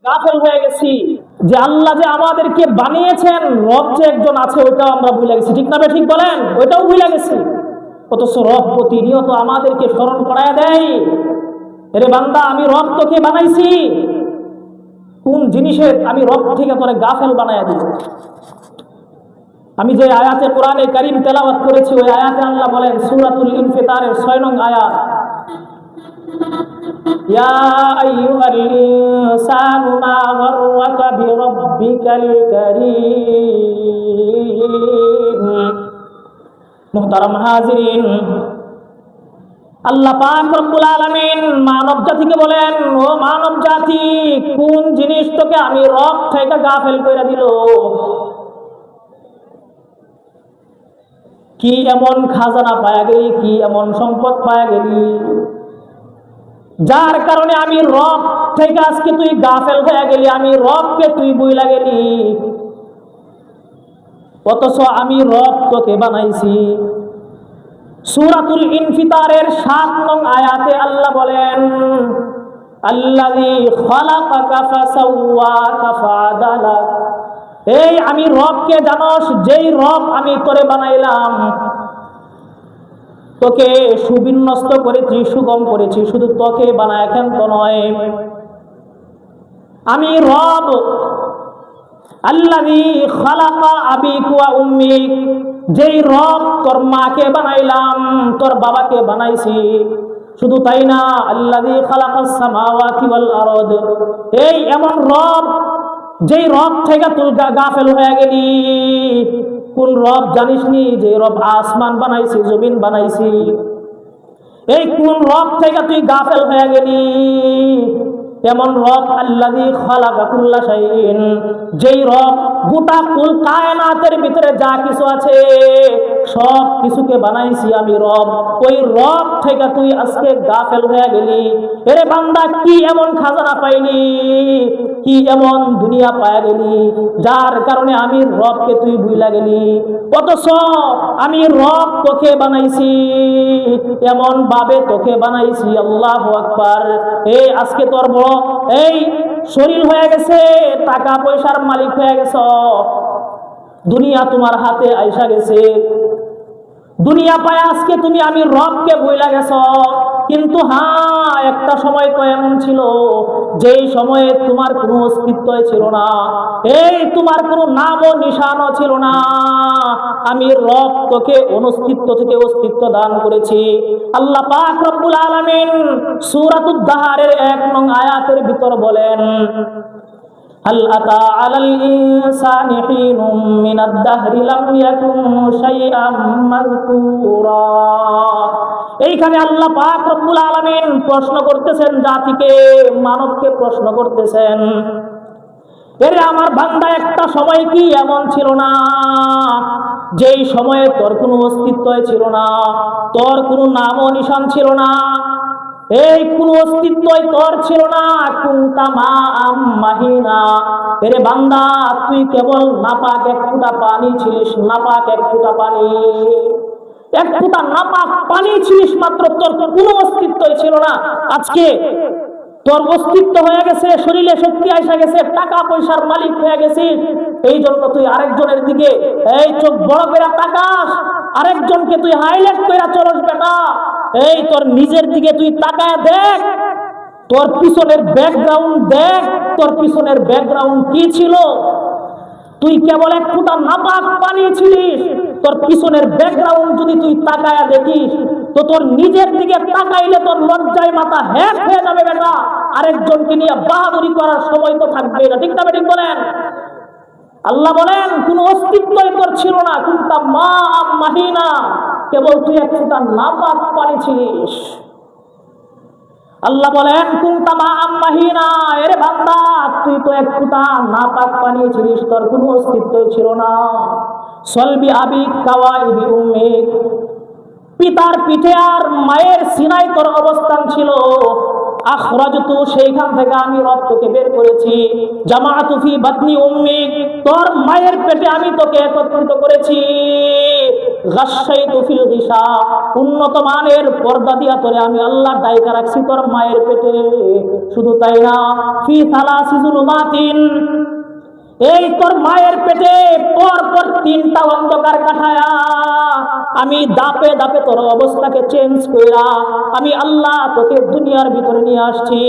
গাফেল হয়ে গেছি যে আল্লাহ যে আমাদেরকে বানিয়েছেন, রব যে একজন আছে ওইটাও আমরা ভুলে গেছি। ঠিক না ভাই, ঠিক বলেন? ওইটাও ভুলে গেছি। অথচ রব প্রতিনিয়ত আমাদেরকে স্মরণ করায় দেয়, এরে বান্দা আমি রব তোকে বানাইছি, কোন জিনিসের আমি রব থেকে তোরে গাফেল বানায় দিব। আমি যে আয়াতে কোরআনে কারীম তেলাওয়াত করেছি ওই আয়াতে আল্লাহ বলেন, সূরাতুল ইনফিতারের 6 নং আয়াত, ইয়া আইয়ুহাল ইনসানু মা গাররাকা বিরাব্বিকাল কারীম। মুহতারাম হাজিরিন, আল্লাহ পাক রব্বুল আলামিন মানব জাতিকে বলেন, ও মানব জাতি, কোন জিনিস তোকে আমি রব থেকে গাফেল করে দিল? কি এমন খাজানা পায়া গেলি, কি এমন সম্পদ পায়া গেলি যার কারণে আমি রব থেকে আজকে তুই গাফেল হয়ে গেলি, আমি রবকে তুই ভুইলা গেলি? অথচ আমি রব তোকে বানাইছি। সূরাতুল ইনফিতারের 7 নং আয়াতে আল্লাহ বলেন, আল্লাযী খালাকাকা ফাসাওয়াকা ফাআদালাক। এই আমি রবকে জানোস, যেই রব আমি তোরে বানাইলাম, তোকে সুবিন্যস্ত করেছি, সুগম করেছি, শুধু তোকে বানায় এখন তো নয়, আমি রব আল্লাযী খালাকা আবিক ওয়া উম্মিক, যেই রব তোর মাকে বানাইলাম, তোর বাবাকে বানাইছি। শুধু তাই না, আল্লাযী খালাকাস সামাওয়াতি ওয়াল আরদ, এই এমন রব যেই রব থেকে তুই গাফেল হয়ে গেলি। কোন রব জানিস নি? যে রব আসমান বানাইছি, জমিন বানাইছি। এই কোন রব থেকে তুই গাফেল হয়ে গেলি? এমন রব আল্লাযী খালাকা কুল্লা শাইইন, যেই রব গোটা কুল কায়নাতের ভিতরে যা কিছু আছে সব কিছুকে বানাইছি আমি রব। ওই রব থেকে তুই আজকে গাফেল হয়ে গেলি। এরে বান্দা, কি এমন খাজানা পাইলি, কি এমন দুনিয়া পায়া গেলি যার কারণে আমি রবকে তুই ভুইলা গেলি? অথচ আমি রব তোকে বানাইছি, এমন ভাবে তোকে বানাইছি, আল্লাহু আকবার। এই আজকে তোর বড় এই শরীর হয়ে গেছে, টাকা পয়সার মালিক হয়ে গেছ, দুনিয়া তোমার হাতে আইসা গেছে, দুনিয়া পায় আজকে তুমি আমি রবকে ভুইলা গেছ। কিন্তু হ্যাঁ, একটা সময় তো এমন ছিল যেই সময়ে তোমার কোনো অস্তিত্ব ছিল না, এই তোমার কোনো নাম ও নিশানও ছিল না। আমি রব তোকে অনস্তিত্ব থেকে অস্তিত্ব দান করেছি। আল্লাহ পাক রব্বুল আলামিন সূরাতুদ দাহরের 1 নং আয়াতের ভিতর বলেন, হাল আতা আলাল ইনসানি হিনুম মিনাদ দাহরি লাম ইয়াকুন শাইআম মাযকুরা। এইখানে আল্লাহ পাক রব্বুল আলামিন প্রশ্ন করতেছেন জাতিকে, মানবকে প্রশ্ন করতেছেন, এরে আমার বান্দা, একটা সময় কি এমন ছিল না যেই সময়ে তোর কোনো অস্তিত্ব ছিল না, তোর কোনো নাম ও নিশান ছিল না, এই কোন অস্তিত্বই তোর ছিল না? কুনতা মাআম মাহিনা। এরে বান্দা, তুই কেবল নাপাক এক ফোঁটা পানি ছিলিস, নাপাক এক ফোঁটা পানি, এক ফোঁটা নাপাক পানি ছিলিস মাত্র, তোর কোনো অস্তিত্বই ছিল না। আজকে তোর অস্তিত্ব হয়ে গেছে, শরীরে শক্তি আসা গেছে, টাকা পয়সার মালিক হয়ে গেছিস, এই জন্য তুই আরেকজনের দিকে এই চোখ বড় করে তাকাস, আরেকজনকে তুই হাইলাইট করে চলস। বেটা, এই তোর নিজের দিকে তুই তাকায় দেখ, তোর পিছনের ব্যাকগ্রাউন্ড দেখ, তোর পিছনের ব্যাকগ্রাউন্ড কি ছিল? তুই কেবল এক ফোঁটা নাপাক পানি ছিলিস। তোর পিছনের ব্যাকগ্রাউন্ড যদি তুই তাকায়া দেখিস তো তোর নিজের দিকে তাকাইলে তোর লজ্জায় মাথা হ্যাক হয়ে যাবে। বেটা, আরেকজনকে নিয়ে বাহাদুরি করার সময় তো থাকবে না। ঠিক না? ঠিক বলেন? আল্লাহ বলেন, কোন অস্তিত্বই তোর ছিল না, কুনতা মাআম মাহিনা, কেবল তুই এক ফোঁটা নাপাক পানি ছিলিস। আল্লাহ বলেন, কুনতা মাআম মাহিনা, এরে বান্দা, তুই তো এক ফোঁটা নাপাক পানি ছিলিস, তোর কোনো অস্তিত্বই ছিল না। সলবি আবিক কাওয়াইবি উম্মিক, পিতার পিঠে আর মায়ের সিনায় তোর অবস্থান ছিল। আখরাজতু, সেইখান থেকে আমি রব তোকে বের করেছি। জামাআতু ফি বাতনি উম্মিক, তোর মায়ের পেটে আমি তোকে একত্রিত করেছি। গাশাইতু ফিল গিশা, উন্নত মানের পর্দা দিয়া তোরে আমি আল্লাহ ডাইকা রাখছি তোর মায়ের পেটে। শুধু তাই না, ফি সালাসি যুলুমাতিন, এই তোর মায়ের পেটে পর পর 3টা অন্ধকার কাটায়া আমি দাপে দাপে তোর অবস্থাকে চেঞ্জ কইরা আমি আল্লাহ তোকে দুনিয়ার ভিতরে নিয়ে আসছি।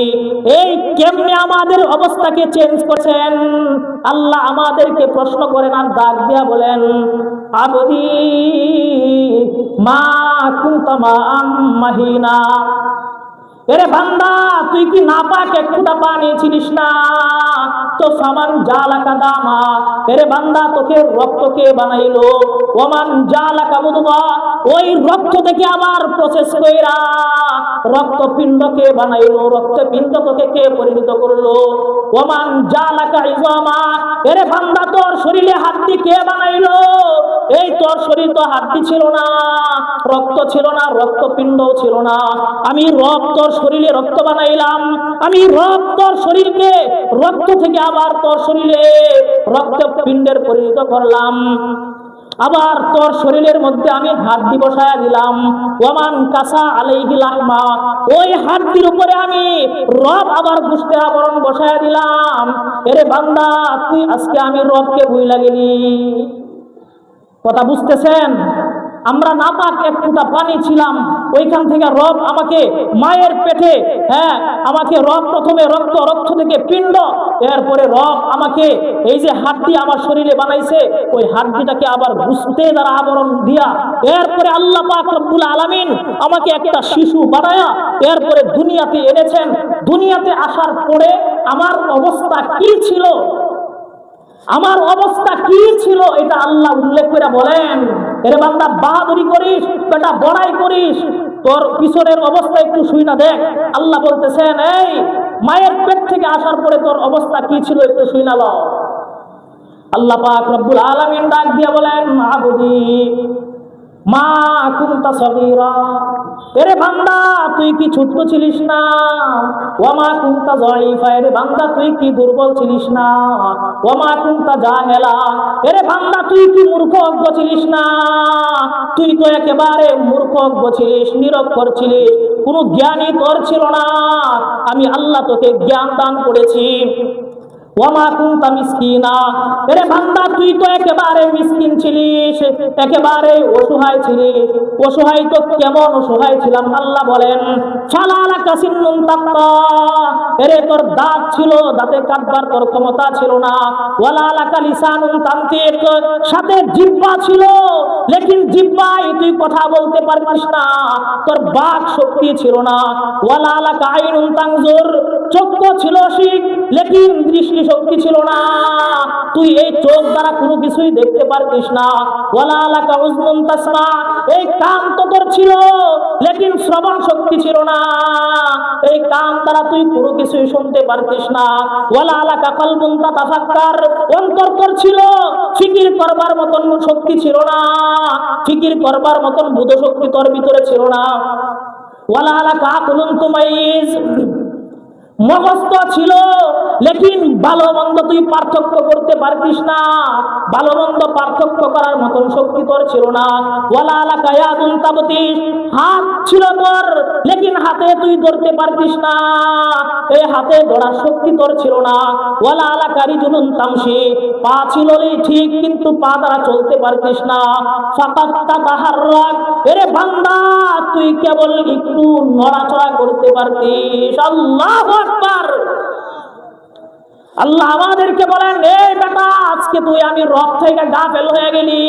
এই কেমনে আমাদের অবস্থাকে চেঞ্জ করছেন আল্লাহ আমাদেরকে প্রশ্ন করেন আর ডাক দিয়া বলেন, আবদি মা কুনতা মা'আম মাহিনা, এরে বান্দা তুই কি নাপাক এক ফোঁটা পানি ছিলিস না? তো সামান জালাকা দামা, এরে বান্দা তোকে রক্ত কে বানাইলো? ওমান জালাকা মুদগা, ওই রক্ত থেকে আবার প্রসেস কইরা রক্তপিণ্ড কে বানাইলো? রক্তপিণ্ড তোকে কে পরিণত করলো? ওমান জালাকা ইজামা, এরে বান্দা তোর শরীরে হাড্ডি কে বানাইলো? এই তোর শরীর তো হাড্ডি ছিল না, রক্ত ছিল না, রক্তপিণ্ডও ছিল না, আমি তোর শরীরে রক্ত বানাইলাম, আমি তোর শরীরকে রক্ত থেকে আবার তোর শরীরে রক্তপিণ্ডের পরিণত করলাম। আবার তোর শরীরের মধ্যে আমি হাড্ডি বসায়া দিলাম, ওমান কাসা আলাইহি লাহমা, ওই হাড্ডির উপরে আমি রব আবার গোশতের আবরণ বসায়া দিলাম। এরে বান্দা তুই আজকে আমি রবকে ভুইলা গেলি। কথা বুঝতেছেন? আমরা নাপাক এক ফোঁটা পানি ছিলাম, ওইখান থেকে রব আমাকে মায়ের পেটে, আমাকে রব প্রথমে রক্ত, রক্ত থেকে পিণ্ড, এরপরে রব আমাকে এই যে হাড্ডি আমার শরীরে বানাইছে, ওই হাড্ডিটাকে আবার গোশতের দ্বারা আবরণ দিয়া এরপরে আল্লাহ পাক রব্বুল আলামিন আমাকে একটা শিশু বানায়া এরপরে দুনিয়াতে এনেছেন। দুনিয়াতে আসার পরে আমার অবস্থা কি ছিল, আমার অবস্থা কি ছিল এটা আল্লাহ উল্লেখ করে বলেন, এরে বান্দা বাহাদুরি করিস, বেটা বড়াই করিস, তোর পিছনের অবস্থা একটু শুই না দেখ। আল্লাহ বলতেছেন এই মায়ের পেট থেকে আসার পরে তোর অবস্থা কি ছিল একটু শুই না লও। আল্লাহ পাক রব্বুল আলামিন ডাক দিয়ে বলেন, আবুদি মা কুনতা সগীরা, এরে বান্দা তুই কি ছোট ছিলিস না? ওয়ামা কুনতা যায়িফা, এরে বান্দা তুই কি দুর্বল ছিলিস না? ওয়ামা কুনতা জাহেলা, এরে বান্দা তুই কি মূর্খ অজ্ঞ ছিলিস না? তুই তো একেবারে মূর্খ অজ্ঞ ছিলিস, নিরক্ষর ছিলিস, কোনো জ্ঞানই তোর ছিল না। আমি আল্লাহ তোকে জ্ঞান দান করেছি। ওয়ামা কুনতা মিসকিনা, এরে বান্দা তুই তো একেবারে মিসকিন ছিলিস, একেবারে অসহায় ছিলিস। অসহায় তো কেমন অসহায় ছিলাম আল্লাহ বলেন, ফালালাকা সিন্নুন তাক্তা, এরে তোর দাঁত ছিল, দাঁতে কাটবার তোর ক্ষমতা ছিল না। ওয়ালালাকা লিসানুন তানতিক, সাথে জিহ্বা ছিল, লেকিন জিহ্বায় তুই কথা বলতে পারতিস না, তোর বাক শক্তি ছিল না। ওয়ালালাকা আইনুন তানজুর, চক্ষু ছিল ঠিক, লেকিন দৃষ্টি শক্তি ছিল না, তুই এই চোখ দ্বারা কোনো কিছুই দেখতে পারতিস না। ওয়ালালাকা উযনুন তাসমা, এই কান তো তোর ছিল, লেকিন শ্রবণ শক্তি ছিল না, এই কান দ্বারা তুই কোনো কিছুই শুনতে পারতিস না। ওয়ালালাকা কলবুন তাতাফাক্কার, অন্তর তোর ছিল, ফিকির করবার মতন শক্তি ছিল না, ফিকির করবার মতন বুধ শক্তি তোর ভিতরে ছিল না। ওয়ালালাকা আকুলুন তুমাইজ, মগজ ছিল, লেকিন ভালো মন্দ তুই পার্থক্য করতে পারতিস না, ভালো মন্দ পার্থক্য করার মতন শক্তি তোর ছিল না। ওয়ালালাকা ইয়াদুন তাবতিস, হাত ছিল তোর, লেকিন হাতে তুই ধরতে পারতিস না, এই হাতে ধরার শক্তি তোর ছিল না। ওয়ালালাকা রিজুলুন তামশি, পা ছিল ঠিক, কিন্তু পা দ্বারা চলতে পারতিস না। ফাকাত তাতাহাররাক, এরে বান্দা তুই কেবল একটু নড়াচড়া করতে পারতিস। আল্লাহু আকবার। আল্লাহ আমাদেরকে বলেন, এই বেটা আজকে তুই আমি রব থেকে গাফেল হয়ে গেলি,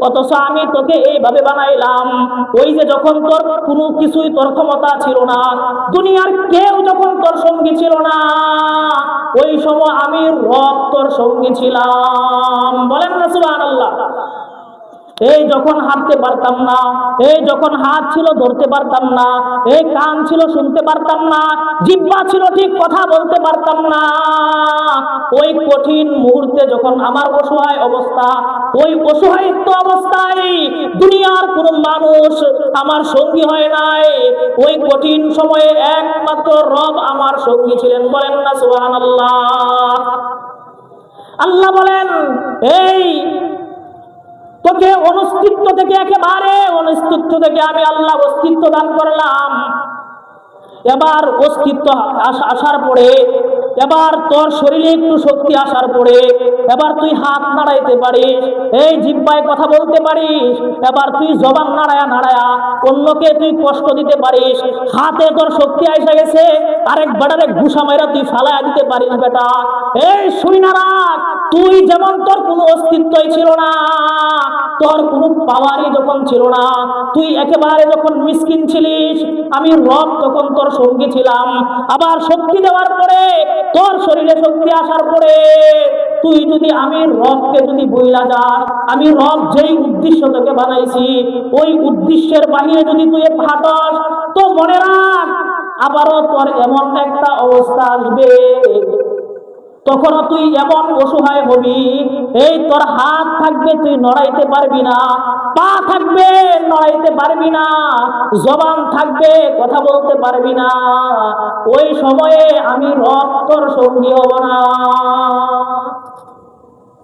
অথচ আমি তোকে এইভাবে বানাইলাম। ওই যে যখন তোর কোনো কিছুই তোর ক্ষমতা ছিল না, দুনিয়ার কেউ যখন তোর সঙ্গী ছিল না, ওই সময় আমি রব তোর সঙ্গী ছিলাম। বলেন না সুবহানাল্লাহ। এই যখন হাঁটতে পারতাম না, এই যখন হাত ছিল ধরতে পারতাম না, এই কান ছিল শুনতে পারতাম না, জিহ্বা ছিল ঠিক কথা বলতে পারতাম না, ওই কঠিন মুহূর্তে যখন আমার অসহায় অবস্থা, ওই অসহায়িত্ব অবস্থায় দুনিয়ার কোনো মানুষ আমার সঙ্গী হয় নাই, ওই কঠিন সময়ে একমাত্র রব আমার সঙ্গী ছিলেন। বলেন না সুবহানাল্লাহ। আল্লাহ বলেন, এই তোকে অস্তিত্ব থেকে একেবারে অস্তিত্ব থেকে আমি আল্লাহ অস্তিত্ব দান করলাম। এবার অস্তিত্ব আসার পরে, এবার তোর শরীরে একটু শক্তি আসার পরে এবার তুই হাত নাড়াইতে পারিস, এই জিহ্বায় কথা বলতে পারিস, এবার তুই জবান নাড়ায়া নাড়ায়া অন্যকে তুই কষ্ট দিতে পারিস। হাতে তোর শক্তি এসে গেছে, আরেক বাড়ারে ঘুষা মাইরা তুই ফালাইয়া দিতে পারিস। বেটা এই শুই না রাখ, তুই যেমন তোর কোনো অস্তিত্বই ছিল না, তোর কোনো পাওয়ারই যখন ছিল না, তুই একেবারে যখন মিসকিন ছিলিস, আমি রব তখন তোর সঙ্গী ছিলাম। আবার শক্তি দেওয়ার পরে, তোর শরীরে শক্তি আসার পরে তুই যদি আমি রবকে যদি বইলা যাস, আমি রব যেই উদ্দেশ্য তোকে বানাইছি ওই উদ্দেশ্যের বাহিরে যদি তুই ফাটস, তো মনে রাখ আবারও তোর এমন একটা অবস্থা আসবে, তখনও তুই এমন অসহায় হবি, এই তোর হাত থাকবে তুই নড়াইতে পারবি না, পা থাকবে নড়াইতে পারবি না, জবান থাকবে কথা বলতে পারবি না। ওই সময়ে আমি রব তোর সঙ্গী হব না।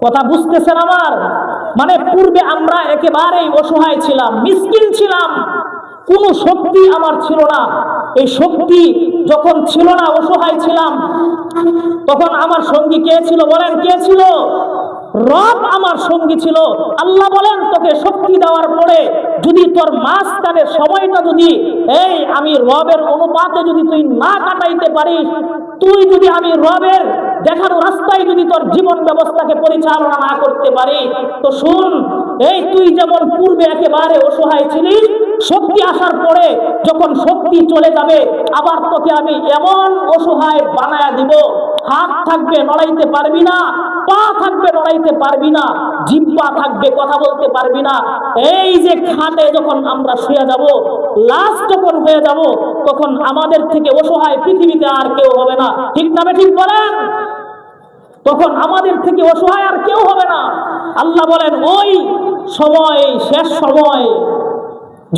কথা বুঝতেছেন আমার? মানে পূর্বে আমরা একেবারেই অসহায় ছিলাম, মিসকিন ছিলাম, কোনো শক্তি আমার ছিল না। এই শক্তি যখন ছিল না, অসহায় ছিলাম, তখন আমার সঙ্গী কে ছিল বলেন? কে ছিল? রব আমার সঙ্গী ছিল। আল্লাহ বলেন তোকে শক্তি দেওয়ার পরে যদি তোর মাঝখানের সময়টা যদি এই আমি রবের অনুপাতে যদি তুই না কাটাইতে পারিস, তুই যদি আমি রবের দেখানো রাস্তায় যদি তোর জীবন ব্যবস্থাকে পরিচালনা না করতে পারিস, তো শুন, এই তুই যেমন পূর্বে একেবারে অসহায় ছিলিস, শক্তি আসার পরে যখন শক্তি চলে যাবে আবার তোকে আমি এমন অসহায় বানায়া দিব, হাত থাকবে নড়াইতে পারবি না, পা থাকবে নড়াইতে পারবি না, জিহ্বা থাকবে কথা বলতে পারবি না। এই যে খাটে যখন আমরা শুয়ে যাব, লাশ যখন হয়ে যাব, তখন আমাদের থেকে অসহায় পৃথিবীতে আর কেউ হবে না। ঠিক না ঠিক বলেন? তখন আমাদের থেকে অসহায় আর কেউ হবে না। আল্লাহ বলেন ওই সময়, শেষ সময়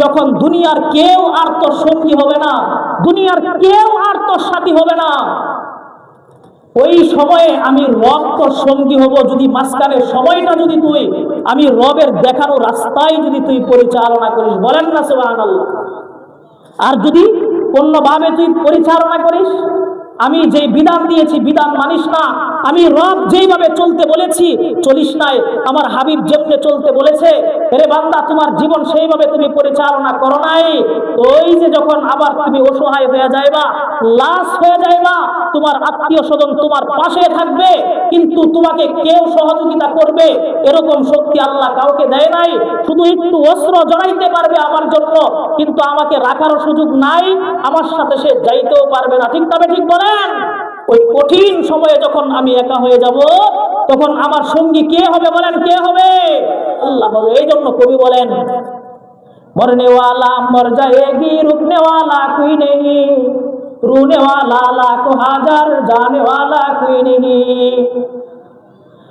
যখন দুনিয়ার কেউ আর তোর সঙ্গী হবে না, দুনিয়ার কেউ আর তোর সাথী হবে না, ওই সময়ে আমি রব তোর সঙ্গী হব। যদি মাঝখানের সময়টা যদি তুই আমি রবের দেখানো রাস্তায় যদি তুই পরিচালনা করিস, বলেন না সুবহানাল্লাহ। আর যদি অন্যভাবে তুই পরিচালনা করিস, আমি যে বিধান দিয়েছি বিধান মানিস না, আমি রব যেইভাবে চলতে বলেছি চলিস নাই, আমার হাবিব যেমনে চলতে বলেছে, এরে বান্দা তোমার জীবন সেইভাবে তুমি পরিচালনা করো নাই, ওই যে যখন আবার তুমি অসহায় হয়ে যাইবা, লাশ হয়ে যাইবা, তোমার আত্মীয় স্বজন তোমার পাশে থাকবে কিন্তু তোমাকে কেউ সহযোগিতা করবে এরকম শক্তি আল্লাহ কাউকে দেয় নাই। শুধু একটু অস্ত্র জড়াইতে পারবে আমার জন্য, কিন্তু আমাকে রাখারও সুযোগ নাই, আমার সাথে সে যাইতেও পারবে না। ঠিক তবে ঠিক বলেন? ওই কঠিন সময়ে যখন আমি একা হয়ে যাব, তখন আমার সঙ্গী কে হবে বলেন? কে হবে? আল্লাহ হবে। এই জন্য কবি বলেন মরনে ওয়ালা মর যায়েগি, রুকনে ওয়ালা কোই নেহি, রুনে ওয়ালা লাখো হাজার, জানে ওয়ালা কোই নেহি।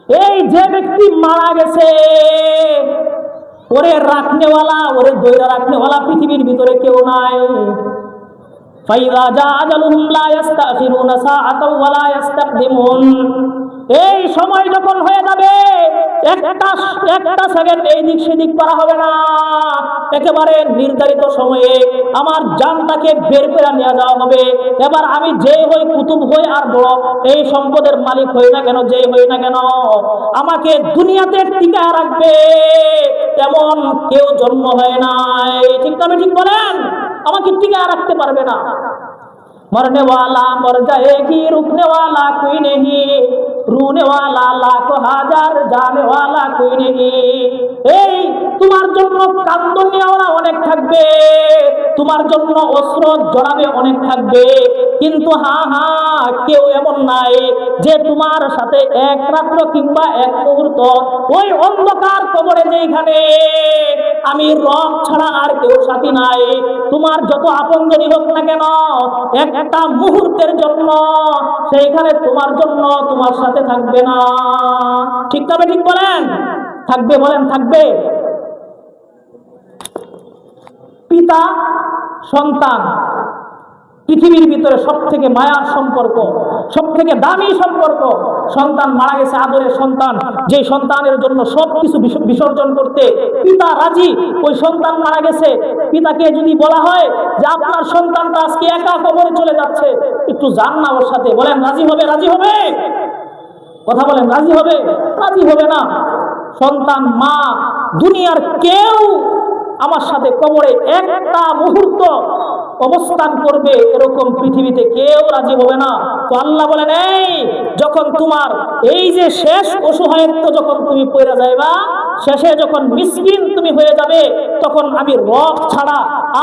এই যে ব্যক্তি মারা গেছে, ওরে রাখনেওয়ালা, ওরে দৈরা রাখনেওয়ালা পৃথিবীর ভিতরে কেউ নাই। ফাইযা জা আজালুহুম লা ইস্তাখিরুনা সাআতাও ওয়া লা ইস্তাকদিমুন। এই সময় যখন হয়ে যাবে, একটা সেকেন্ড এই দিক সেদিক করা হবে না, একেবারে নির্ধারিত সময়ে আমার জানটাকে বের করে নিয়ে যাওয়া হবে। এবার আমি যে হই, কুতুব হই আর বড় এই সম্পদের মালিক হই না কেন, যে হই না কেন, আমাকে দুনিয়াতে টিকায় রাখবে এমন কেউ জন্ম হয় নাই। ঠিক তবে ঠিক বলেন? আমাকে টিকায় রাখতে পারবে না। मरने वाला मर जाएगी, रुकने वाला कोई नहीं, रूने वाला लाखों हाजार, जाने वाला कोई नहीं। এই তোমার জন্য কান্দনিয়াওয়ালা অনেক থাকবে, তোমার জন্য অস্ত্র জড়াবে অনেক থাকবে, কিন্তু কেউ এমন নাই যে তোমার সাথে এক রাত্র কিংবা এক মুহূর্ত ওই অন্ধকার কবরে যেখানে আমি রব ছাড়া আর কেউ সাথী নাই, তোমার যত আপনজনই হোক না কেন, একটা মুহূর্তের জন্য সেইখানে তোমার জন্য তোমার সাথে থাকবে না। ঠিক তবে ঠিক বলেন? থাকবে বলেন? থাকবে। পিতা সন্তান পৃথিবীর ভিতরে সব থেকে মায়ার সম্পর্ক, সব থেকে দামি সম্পর্ক। সন্তান মারা গেছে, আদরের সন্তান, যে সন্তানের জন্য সবকিছু বিসর্জন করতে পিতা রাজি, ওই সন্তান মারা গেছে, পিতাকে যদি বলা হয় যে আপনার সন্তানটা আজকে একা কবরে চলে যাচ্ছে, একটু যান না ওর সাথে, বলেন রাজি হবে? রাজি হবে? কথা বলেন, রাজি হবে? রাজি হবে না। সন্তান, মা, দুনিয়ার কেউ আমার সাথে কবরে একটা মুহূর্ত অবস্থান করবে এরকম পৃথিবীতে কেউ রাজি হবে না। তো আল্লাহ বলেন, এই যখন তোমার এই যে শেষ অসহায়ত্ব যখন তুমি পড়ে যাইবা, শেষে যখন মিসকিন তুমি হয়ে যাবে, তখন আমি রব ছাড়া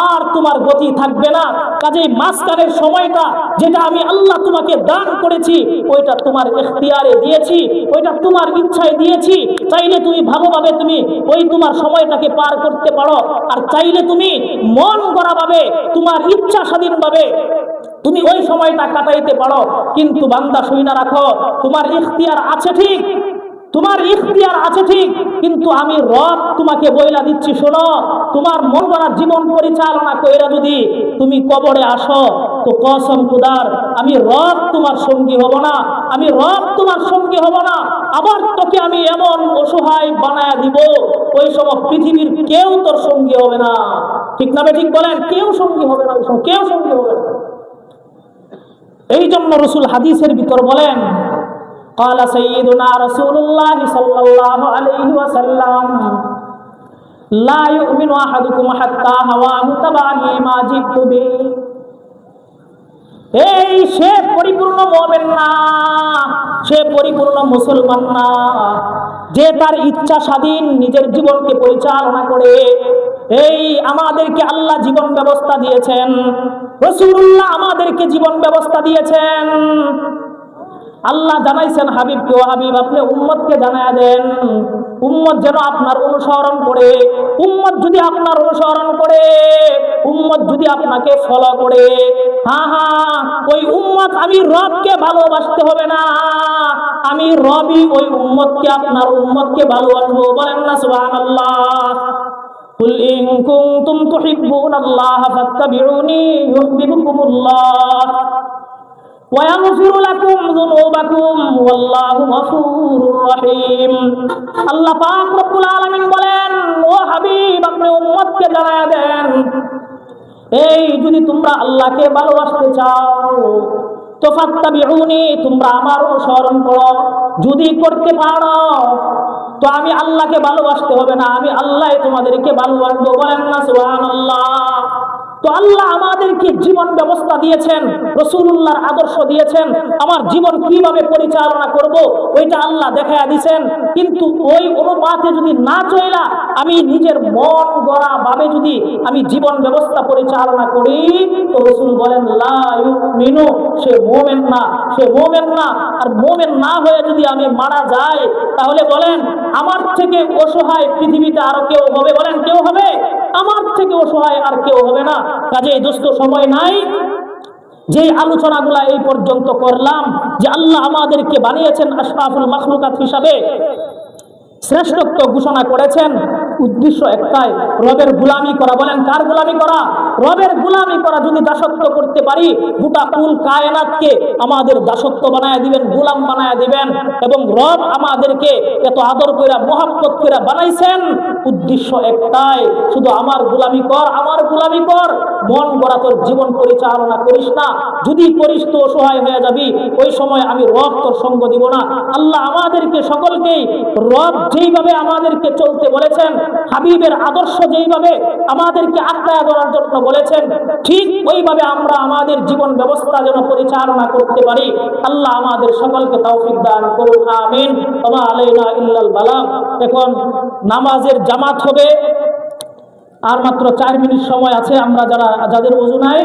আর তোমার গতি থাকবে না। কাজেই মাঝখানের সময়টা যেটা আমি আল্লাহ তোমাকে দান করেছি, ওইটা তোমার ইখতিয়ারে দিয়েছি, ওইটা তোমার ইচ্ছায় দিয়েছি। চাইলে তুমি ভালোভাবে তুমি ওই তোমার সময়টাকে পার করতে পারো, আর চাইলে তুমি মন গড়া ভাবে তোমার ইচ্ছা স্বাধীন ভাবে তুমি ওই সময়টা কাটাইতে পারো। কিন্তু বান্দা শুইনা রাখো, তোমার ইখতিয়ার আছে ঠিক, তোমার ইখতিয়ার আছে ঠিক, কিন্তু আমি রব তোমাকে বইলা দিচ্ছি, শোনো, তোমার মন গড়া জীবন পরিচালনা কইরা যদি তুমি কবরে আসো, তো কসম খুদার আমি রব তোমার সঙ্গী হব না, আমি রব তোমার সঙ্গী হব না। আবার তোকে আমি এমন অসহায় বানায়া দিব, ওই সময় পৃথিবীর কেউ তোর সঙ্গী হবে না। ঠিক না ঠিক বলেন? কেউ সঙ্গী হবে না, ওই সময় কেউ সঙ্গী হবে না। এই জন্য রাসূল হাদিসের ভিতর বলেন, قال سيدنا رسول الله صلى الله عليه وسلم لا يؤمن احدكم حتى هواه تبعا ما جئت به। এই সে পরিপূর্ণ মুমিন না, সে পরিপূর্ণ মুসলমান না, যে তার ইচ্ছা স্বাধীন নিজের জীবনকে পরিচালনা করে। এই আমাদেরকে আল্লাহ জীবন ব্যবস্থা দিয়েছেন, রাসূলুল্লাহ আমাদেরকে জীবন ব্যবস্থা দিয়েছেন। আল্লাহ জানাইছেন হাবিবকে, ও হাবিব আপনি উম্মতকে জানায়া দেন, উম্মত যেন আপনার অনুসরণ করে। উম্মত যদি আপনার অনুসরণ করে, উম্মত যদি আপনাকে ফলো করে, ওই উম্মত আমি রবকে ভালোবাসতে হবে না, আমি রবই ওই উম্মতকে, আপনার উম্মতকে ভালোবাসবো। বলেন না সুবহানাল্লাহ। কুল ইন কুনতুম তুহিব্বুনাল্লাহ ফাত্তাবিউনি ইউহিব্বুকুমুল্লাহ ويغفر لكم ذنوبكم والله غفور رحيم। আল্লাহ পাক রব্বুল আলামিন বলেন, ও হাবিব আপনি উম্মতকে জানায়া দেন, এই যদি তোমরা আল্লাহকে ভালোবাসতে চাও তো ফাত্তাবিউনি, তোমরা আমার অনুসরণ করো। যদি করতে পারো তো আমি আল্লাহকে ভালোবাসতে হবে না, আমি আল্লাহ তোমাদেরকে ভালোবাসবো। বলেন না সুবহানাল্লাহ। তো আল্লাহ আমাদেরকে জীবন ব্যবস্থা দিয়েছেন, রাসূলুল্লাহর আদর্শ দিয়েছেন, আমার জীবন কিভাবে পরিচালনা করব ওইটা আল্লাহ দেখায়া দিয়েছেন। কিন্তু ওই অনুপাতে যদি না চলা, আমি নিজের মন গড়া ভাবে যদি আমি জীবন ব্যবস্থা পরিচালনা করি, তো রাসূল বলেন লা ইউমিনু, সে মুমিন না, সে মুমিন না। আর মুমিন না হয়ে যদি আমি মারা যাই, তাহলে বলেন আমার থেকে অসহায় পৃথিবীতে আর কেউ হবে? বলেন কেউ হবে? আমার থেকে অসহায় আর কেউ হবে না। কাজেই দোস্ত সময় নাই, যে আলোচনাগুলা এই পর্যন্ত করলাম, যে আল্লাহ আমাদেরকে বানিয়েছেন আশরাফুল মাখলুকাত হিসাবে, শ্রেষ্ঠত্ব ঘোষণা করেছেন, উদ্দেশ্য একটাই, রবের গোলামি করা। বলেন কার গোলামি করা? রবের গোলামি করা। যদি দাসত্ব করতে পারি, গোটা কুল কায়নাতকে আমাদের দাসত্ব বানায় দিবেন, গোলাম বানায় দিবেন। এবং রব আমাদেরকে এত আদর কইরা মোহাব্বত কইরা বানাইছেন, উদ্দেশ্য একটাই, শুধু আমার গোলামি কর, আমার গোলামি কর। মন গড়া তোর জীবন পরিচালনা করিস না, যদি করিস তো অসহায় হয়ে যাবি, ওই সময় আমি রব তোর সঙ্গ দিব না। আল্লাহ আমাদেরকে সকলকেই রব যেইভাবে আমাদেরকে চলতে বলেছেন, হাবিবের আদর্শ যেইভাবে আমাদেরকে আঁকড়ায় ধরার জন্য বলেছেন, ঠিক ওইভাবে আমরা আমাদের জীবন ব্যবস্থা যেন পরিচালনা করতে পারি। আল্লাহ আমাদের সকলকে তৌফিক দান করুন, আমিন। ওয়া মা আলাইনা ইল্লাল বালাগ। এখন নামাজের জামাত হবে, আর মাত্র 4 মিনিট সময় আছে। আমরা যাদের ওযু নাই